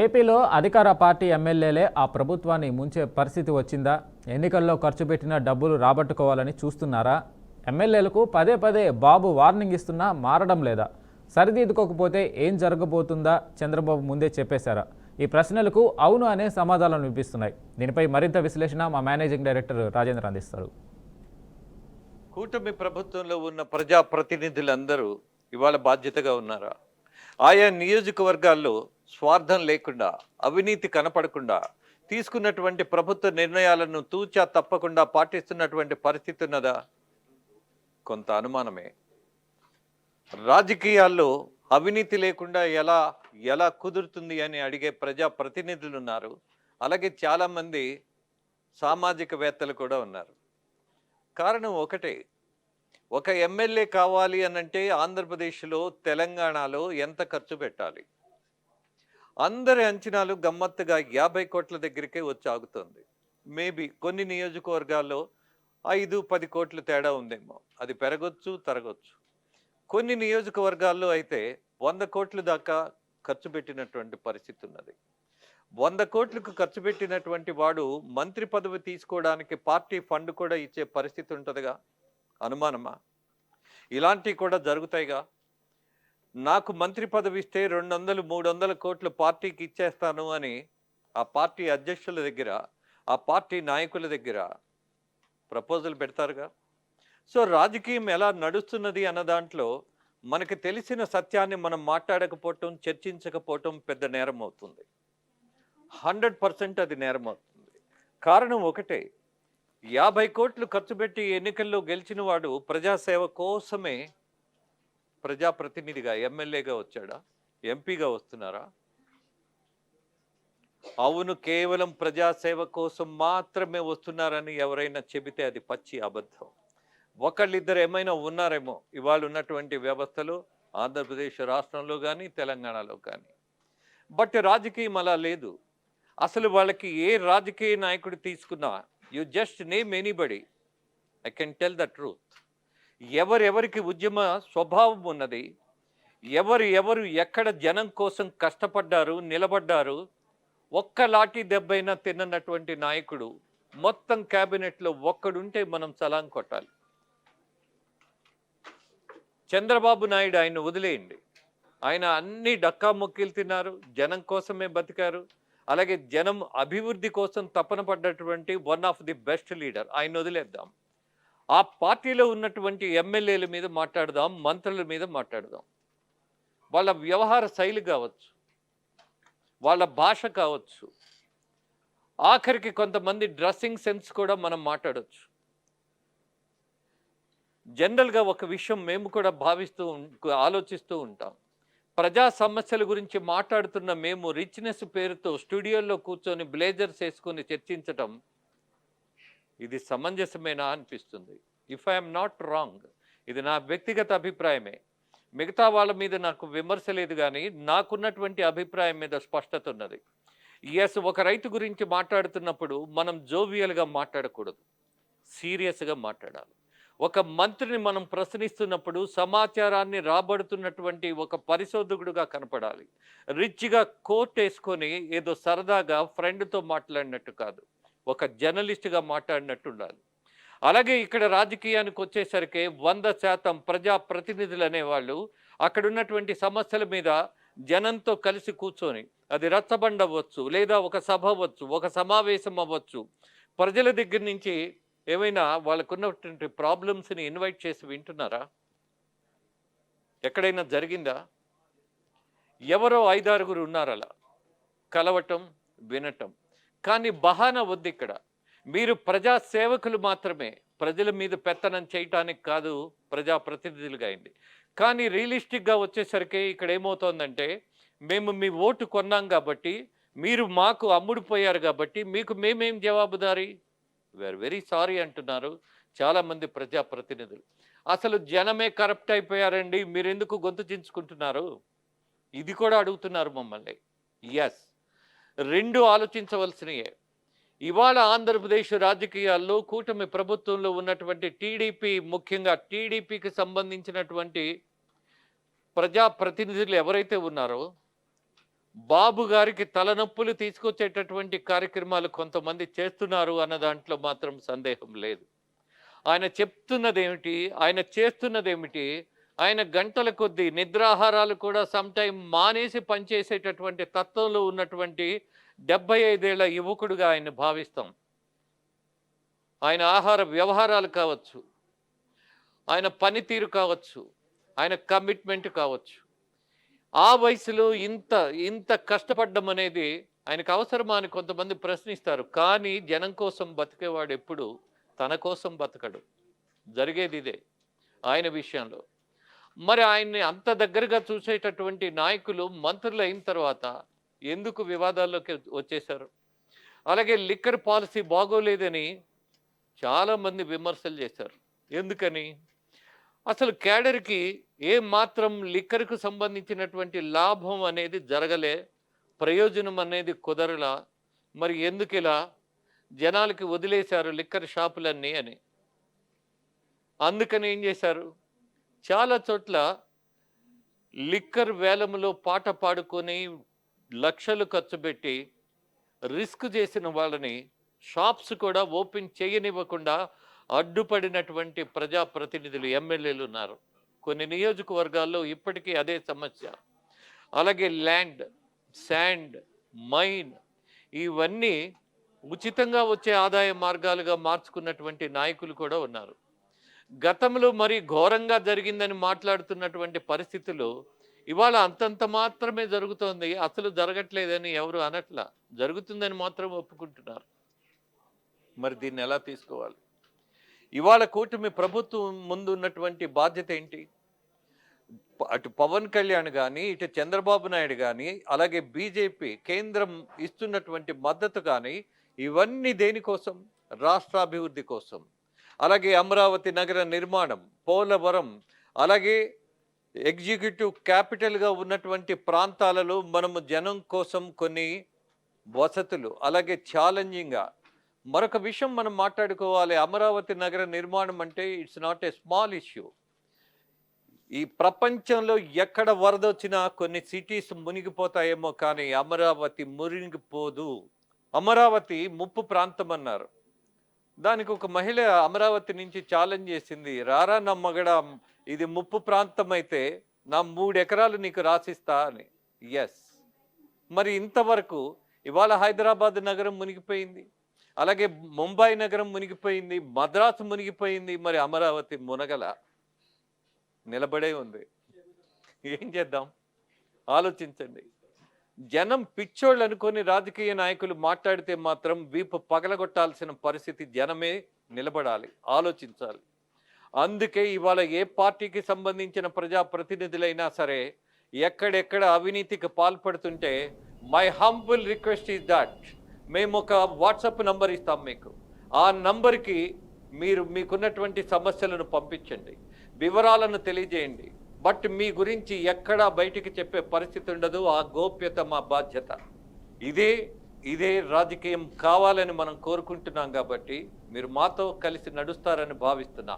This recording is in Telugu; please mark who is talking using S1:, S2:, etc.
S1: ఏపీలో అధికార పార్టీ ఎమ్మెల్యేలే ఆ ప్రభుత్వాన్ని ముంచే పరిస్థితి వచ్చిందా? ఎన్నికల్లో ఖర్చు పెట్టిన డబ్బులు రాబట్టుకోవాలని చూస్తున్నారా? ఎమ్మెల్యేలకు పదే పదే బాబు వార్నింగ్ ఇస్తున్నా మారడం లేదా? సరిదిద్దుకోకపోతే ఏం జరగబోతుందా చంద్రబాబు ముందే చెప్పేశారా? ఈ ప్రశ్నలకు అవును అనే సమాధానాలు వినిపిస్తున్నాయి. దీనిపై మరింత విశ్లేషణ మా మేనేజింగ్ డైరెక్టర్ రాజేంద్ర అందిస్తారు.
S2: కూటమి ప్రభుత్వంలో ఉన్న ప్రజాప్రతినిధులందరూ ఇవాళ బాధ్యతగా ఉన్నారా? ఆయా నియోజకవర్గాల్లో స్వార్థం లేకుండా, అవినీతి కనపడకుండా తీసుకున్నటువంటి ప్రభుత్వ నిర్ణయాలను తూచా తప్పకుండా పాటిస్తున్నటువంటి పరిస్థితి ఉన్నదా? కొంత అనుమానమే. రాజకీయాల్లో అవినీతి లేకుండా ఎలా ఎలా కుదురుతుంది అని అడిగే ప్రజాప్రతినిధులు ఉన్నారు. అలాగే చాలామంది సామాజికవేత్తలు కూడా ఉన్నారు. కారణం ఒకటే, ఒక ఎమ్మెల్యే కావాలి అనంటే ఆంధ్రప్రదేశ్లో, తెలంగాణలో ఎంత ఖర్చు పెట్టాలి? అందరి అంచనాలు గమ్మత్తుగా 50 కోట్ల దగ్గరికే వచ్చి ఆగుతుంది. మేబీ కొన్ని నియోజకవర్గాల్లో 5-10 కోట్ల తేడా ఉందేమో, అది పెరగొచ్చు తరగొచ్చు. కొన్ని నియోజకవర్గాల్లో అయితే 100 కోట్ల దాకా ఖర్చు పెట్టినటువంటి పరిస్థితి ఉన్నది. 100 కోట్లకు ఖర్చు పెట్టినటువంటి వాడు మంత్రి పదవి తీసుకోవడానికి పార్టీ ఫండ్ కూడా ఇచ్చే పరిస్థితి ఉంటుందిగా? అనుమానమా? ఇలాంటివి కూడా జరుగుతాయిగా. నాకు మంత్రి పదవి ఇస్తే 200-300 కోట్లు పార్టీకి ఇచ్చేస్తాను అని ఆ పార్టీ అధ్యక్షుల దగ్గర, ఆ పార్టీ నాయకుల దగ్గర ప్రపోజల్ పెడతారుగా. సో రాజకీయం ఎలా నడుస్తున్నది అన్న దాంట్లో మనకి తెలిసిన సత్యాన్ని మనం మాట్లాడకపోవటం, చర్చించకపోవటం పెద్ద నేరం అవుతుంది. 100% అది నేరం అవుతుంది. కారణం ఒకటే, 50 కోట్లు ఖర్చు పెట్టి ఎన్నికల్లో గెలిచిన వాడు ప్రజాసేవ కోసమే ప్రజాప్రతినిధిగా, ఎమ్మెల్యేగా వచ్చాడా? ఎంపీగా వస్తున్నారా? అవును, కేవలం ప్రజాసేవ కోసం మాత్రమే వస్తున్నారని ఎవరైనా చెబితే అది పచ్చి అబద్ధం. ఒకళ్ళిద్దరు ఏమైనా ఉన్నారేమో ఇవాళ ఉన్నటువంటి వ్యవస్థలో, ఆంధ్రప్రదేశ్ రాష్ట్రంలో కానీ, తెలంగాణలో కానీ. బట్ రాజకీయం అలా లేదు. అసలు వాళ్ళకి ఏ రాజకీయ నాయకుడు తీసుకున్నా, you just name anybody, I can tell the truth. ఎవరెవరికి ఉద్యమ స్వభావం ఉన్నది, ఎవరు ఎక్కడ జనం కోసం కష్టపడ్డారు, నిలబడ్డారు, ఒక్క లాఠీ దెబ్బైనా తిన్నటువంటి నాయకుడు మొత్తం క్యాబినెట్లో ఒక్కడుంటే మనం సలాం కొట్టాలి. చంద్రబాబు నాయుడు ఆయన వదిలేయండి, ఆయన అన్ని డక్కా మొక్కిలు తిన్నారు, జనం కోసమే బతికారు. అలాగే జనం అభివృద్ధి కోసం తపన పడ్డటువంటి one of the best leader. ఆయన వదిలేద్దాం. ఆ పార్టీలో ఉన్నటువంటి ఎమ్మెల్యేల మీద మాట్లాడదాం, మంత్రుల మీద మాట్లాడదాం. వాళ్ళ వ్యవహార శైలి కావచ్చు, వాళ్ళ భాష కావచ్చు, ఆఖరికి కొంతమంది డ్రెస్సింగ్ సెన్స్ కూడా మనం మాట్లాడవచ్చు. జనరల్గా ఒక విషయం మేము కూడా ఆలోచిస్తూ ఉంటాం. ప్రజా సమస్యల గురించి మాట్లాడుతున్న మేము రిచ్నెస్ పేరుతో స్టూడియోలో కూర్చొని బ్లేజర్స్ వేసుకొని చర్చించటం ఇది సమంజసమేనా అనిపిస్తుంది. ఇఫ్ ఐఎమ్ నాట్ రాంగ్, ఇది నా వ్యక్తిగత అభిప్రాయమే. మిగతా వాళ్ళ మీద నాకు విమర్శ లేదు, కానీ నాకున్నటువంటి అభిప్రాయం మీద స్పష్టత ఉన్నది. ఎస్, ఒక రైతు గురించి మాట్లాడుతున్నప్పుడు మనం జోవియల్గా మాట్లాడకూడదు, సీరియస్గా మాట్లాడాలి. ఒక మంత్రిని మనం ప్రశ్నిస్తున్నప్పుడు సమాచారాన్ని రాబడుతున్నటువంటి ఒక పరిశోధకుడుగా కనపడాలి. రిచ్గా కోట్ వేసుకొని ఏదో సరదాగా ఫ్రెండ్తో మాట్లాడినట్టు కాదు, ఒక జర్నలిస్ట్గా మాట్లాడినట్టు ఉండాలి. అలాగే ఇక్కడ రాజకీయానికి వచ్చేసరికి 100% ప్రజాప్రతినిధులు అనేవాళ్ళు అక్కడ ఉన్నటువంటి సమస్యల మీద జనంతో కలిసి కూర్చొని, అది రచ్చబండ అవ్వచ్చు, లేదా ఒక సభ అవ్వచ్చు, ఒక సమావేశం అవ్వచ్చు, ప్రజల దగ్గర నుంచి ఏమైనా వాళ్ళకున్నటువంటి ప్రాబ్లమ్స్ని ఇన్వైట్ చేసి వింటున్నారా? ఎక్కడైనా జరిగిందా? ఎవరో 5-6 ఉన్నారు అలా కలవటం, వినటం. కానీ బహానా వద్దు ఇక్కడ. మీరు ప్రజా సేవకులు మాత్రమే, ప్రజల మీద పెత్తనం చేయటానికి కాదు ప్రజాప్రతినిధులుగా అయింది. కానీ రియలిస్టిక్గా వచ్చేసరికి ఇక్కడ ఏమవుతోందంటే, మేము మీ ఓటు కొన్నాం కాబట్టి, మీరు మాకు అమ్ముడుపోయారు కాబట్టి మీకు మేమేం జవాబుదారీ? వీఆర్ వెరీ సారీ అంటున్నారు చాలామంది ప్రజాప్రతినిధులు. అసలు జనమే కరప్ట్ అయిపోయారండి, మీరు ఎందుకు గొంతు చించుకుంటున్నారు? ఇది కూడా అడుగుతున్నారు మమ్మల్ని. ఎస్, 2 ఆలోచించవలసినయే. ఇవాళ ఆంధ్రప్రదేశ్ రాజకీయాల్లో కూటమి ప్రభుత్వంలో ఉన్నటువంటి టీడీపీ, ముఖ్యంగా టీడీపీకి సంబంధించినటువంటి ప్రజాప్రతినిధులు ఎవరైతే ఉన్నారో బాబు గారికి తలనొప్పులు తీసుకొచ్చేటటువంటి కార్యక్రమాలు కొంతమంది చేస్తున్నారు అన్న దాంట్లో మాత్రం సందేహం లేదు. ఆయన చెప్తున్నదేమిటి, ఆయన చేస్తున్నదేమిటి, ఆయన గంటల కొద్దీ నిద్రాహారాలు కూడా సమ్‌టైమ్ మానేసి పనిచేసేటటువంటి తత్వంలో ఉన్నటువంటి 75 ఏళ్ల యువకుడుగా ఆయన్ని భావిస్తాం. ఆయన ఆహార వ్యవహారాలు కావచ్చు, ఆయన పనితీరు కావచ్చు, ఆయన కమిట్మెంట్ కావచ్చు. ఆ వయసులో ఇంత కష్టపడ్డం అనేది ఆయనకు అవసరమా అని కొంతమంది ప్రశ్నిస్తారు. కానీ జనం కోసం బతికేవాడు ఎప్పుడు తన కోసం బతకడు. జరిగేది ఇదే ఆయన విషయంలో. మరి ఆయన్ని అంత దగ్గరగా చూసేటటువంటి నాయకులు మంత్రులు అయిన తర్వాత ఎందుకు వివాదాల్లోకి వచ్చేశారు? అలాగే లిక్కర్ పాలసీ బాగోలేదని చాలామంది విమర్శలు చేశారు. ఎందుకని? అసలు క్యాడర్కి ఏ మాత్రం లిక్కర్కు సంబంధించినటువంటి లాభం అనేది జరగలే, ప్రయోజనం అనేది కుదరలా. మరి ఎందుకు ఇలా జనాలకి వదిలేశారు లిక్కర్ షాపులన్నీ అని? అందుకని ఏం చేశారు? చాలా చోట్ల లిక్కర్ వేలంలో పాట పాడుకొని లక్షలు ఖర్చు పెట్టి రిస్క్ చేసిన వాళ్ళని షాప్స్ కూడా ఓపెన్ చేయనివ్వకుండా అడ్డుపడినటువంటి ప్రజాప్రతినిధులు, ఎమ్మెల్యేలు ఉన్నారు. కొన్ని నియోజకవర్గాల్లో ఇప్పటికీ అదే సమస్య. అలాగే ల్యాండ్, శాండ్, మైన్ ఇవన్నీ ఉచితంగా వచ్చే ఆదాయ మార్గాలుగా మార్చుకున్నటువంటి నాయకులు కూడా ఉన్నారు. గతంలో మరి ఘోరంగా జరిగిందని మాట్లాడుతున్నటువంటి పరిస్థితులు ఇవాళ అంతంత మాత్రమే జరుగుతోంది, అసలు జరగట్లేదని ఎవరు అనట్లా, జరుగుతుందని మాత్రం ఒప్పుకుంటున్నారు. మరి దీన్ని ఎలా తీసుకోవాలి? ఇవాళ కూటమి ప్రభుత్వం ముందు ఉన్నటువంటి బాధ్యత ఏంటి? అటు పవన్ కళ్యాణ్ కానీ, ఇటు చంద్రబాబు నాయుడు కానీ, అలాగే బీజేపీ కేంద్రం ఇస్తున్నటువంటి మద్దతు కానీ ఇవన్నీ దేనికోసం? రాష్ట్రాభివృద్ధి కోసం. అలాగే అమరావతి నగర నిర్మాణం, పోలవరం, అలాగే ఎగ్జిక్యూటివ్ క్యాపిటల్గా ఉన్నటువంటి ప్రాంతాలలో మనము జనం కోసం కొన్ని వసతులు, అలాగే ఛాలెంజింగ్గా మరొక విషయం మనం మాట్లాడుకోవాలి. అమరావతి నగర నిర్మాణం అంటే it's not a small issue. ఈ ప్రపంచంలో ఎక్కడ వరద వచ్చినా కొన్ని సిటీస్ మునిగిపోతాయేమో, కానీ అమరావతి మునిగిపోదు. అమరావతి ముప్పు ప్రాంతం అన్నారు. దానికి ఒక మహిళ అమరావతి నుంచి ఛాలెంజ్ చేసింది, రారా నా మగడ, ఇది ముప్పు ప్రాంతం అయితే నా 3 ఎకరాలు నీకు రాసిస్తా అని. ఎస్, మరి ఇంతవరకు ఇవాళ హైదరాబాద్ నగరం మునిగిపోయింది, అలాగే ముంబై నగరం మునిగిపోయింది, మద్రాసు మునిగిపోయింది, మరి అమరావతి మునగల నిలబడే ఉంది. ఏం చేద్దాం? ఆలోచించండి. జనం పిచ్చోళ్ళు అనుకొని రాజకీయ నాయకులు మాట్లాడితే మాత్రం వీపు పగలగొట్టాల్సిన పరిస్థితి. జనమే నిలబడాలి, ఆలోచించాలి. అందుకే ఇవాళ ఏ పార్టీకి సంబంధించిన ప్రజాప్రతినిధులైనా సరే ఎక్కడెక్కడ అవినీతికి పాల్పడుతుంటే my humble request is that, మేము ఒక వాట్సాప్ నంబర్ ఇస్తాం మీకు. ఆ నంబర్కి మీరు మీకున్నటువంటి సమస్యలను పంపించండి, వివరాలను తెలియజేయండి. బట్ మీ గురించి ఎక్కడా బయటికి చెప్పే పరిస్థితి ఉండదు. ఆ గోప్యత మా బాధ్యత. ఇదే రాజకీయం కావాలని మనం కోరుకుంటున్నాం. కాబట్టి మీరు మాతో కలిసి నడుస్తారని భావిస్తున్నా.